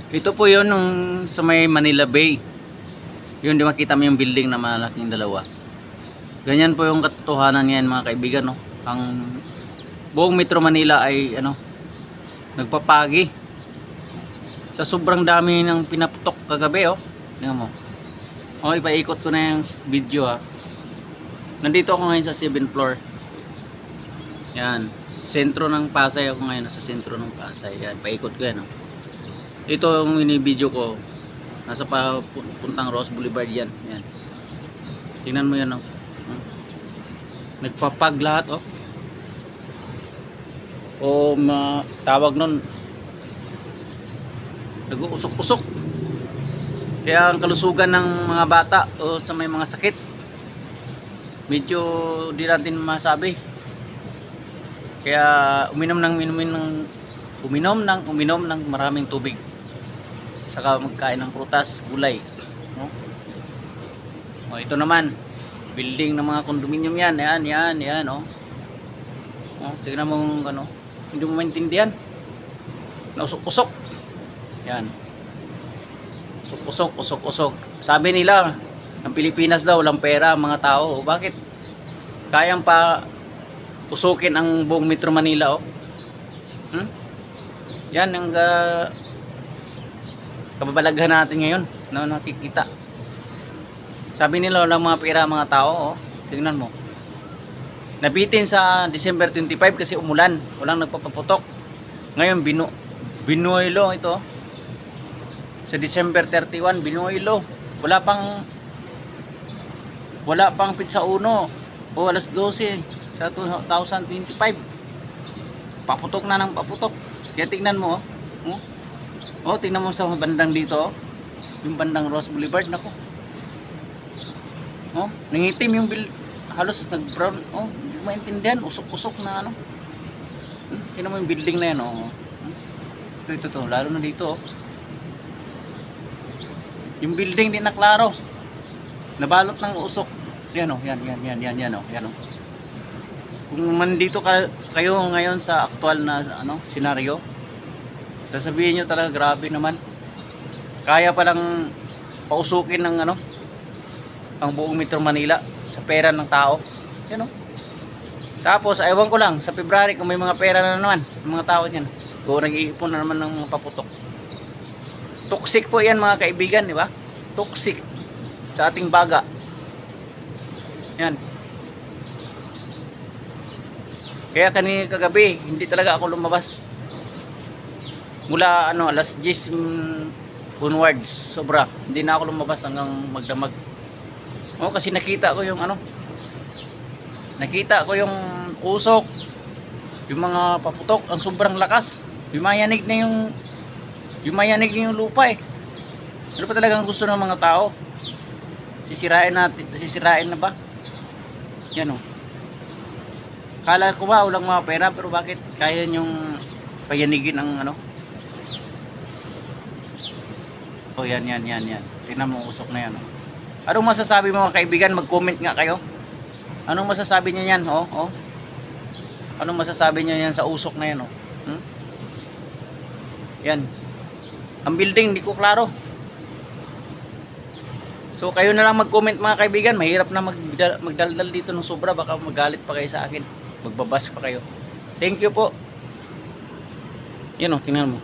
Ito po yun nung sa may Manila Bay. Yun, di makita mo yung building na malaking dalawa. Ganyan po yung katotohanan yan mga kaibigan, no? Ang buong Metro Manila ay nagpapagi. Sa sobrang dami ng pinaputok kagabi, oh. Tingnan mo. Oh, ipaikot ko na yung video, ha. Nandito ako ngayon sa 7th floor. Yan. Sentro ng Pasay ako ngayon, nasa sentro ng Pasay. Yan, paikot ko yan, oh. Ito yung ini-video ko. Nasa puntang Ross Boulevard yan. Yan. Tingnan mo yan, oh. Nagpapag lahat, oh. O tawag nun, nag-uusok-usok. Kaya ang kalusugan ng mga bata o sa may mga sakit, medyo di natin masabi. Kaya uminom ng maraming tubig. Saka magkain ng prutas, gulay, no? O ito naman, building ng mga condominium yan. Yan, oh. Oh, tingnan mo hindi mo maintindihan. Nausok-usok. Yan. Usok-usok. Sabi nila, ang Pilipinas daw walang pera ang mga tao. Bakit? Kayang pa usukin ang buong Metro Manila, oh. Yan ang kababalaghan natin ngayon na nakikita. Sabi nila walang mga pera mga tao, oh. Tingnan mo. Nabitin sa December 25 kasi umulan, walang nagpapaputok. Ngayon Binuelo ito. Sa December 31 Binuelo. Wala pang pizza uno o alas 12 sa 2025. Paputok na ng paputok. Kaya tingnan mo, oh. Oh, tingnan mo sa bandang dito, oh. Yung bandang Ross Boulevard, nako. Oh, nangitim yung halos nag-brown. Oh, hindi mo maintindihan, usok-usok na tingnan mo yung building na yan, oh. Ito, lalo na dito, oh. Yung building din na klaro. Nabalot ng usok. Yan, oh, yan, oh, yan, oh. Kung mandito kayo ngayon sa aktual na senaryo, sasabihin nyo talaga grabe naman. Kaya palang pausukin ng ang buong Metro Manila sa pera ng tao. Yan, oh. Tapos ewan ko lang sa February kung may mga pera na naman ng mga tao niyan. O nag-iipon na naman ng mga paputok. Toxic po yan mga kaibigan, di ba? Toxic sa ating baga. Yan. Kaya kagabi hindi talaga ako lumabas. Mula alas 10 onwards, sobra. Hindi na ako lumabas hanggang magdamag. Oh, kasi nakita ko yung usok, yung mga paputok, ang sobrang lakas. Yumayanig na yung lupa, eh. Ano pa talagang gusto ng mga tao? Sisirain na ba? Yan, oh. Kala ko ba walang mga pera, pero bakit kaya nyong payanigin ang Oh, yan. Tingnan mo, usok na yan, oh. Anong masasabi mo mga kaibigan? Mag-comment nga kayo. Anong masasabi niyo yan, oh? Anong masasabi niyo yan sa usok na yan, oh? Yan. Ang building, di ko klaro. So, kayo na lang mag-comment mga kaibigan. Mahirap na magdaldal dito ng sobra. Baka magalit pa kayo sa akin. Magbabas pa kayo. Thank you po. Yan, oh, tingnan mo.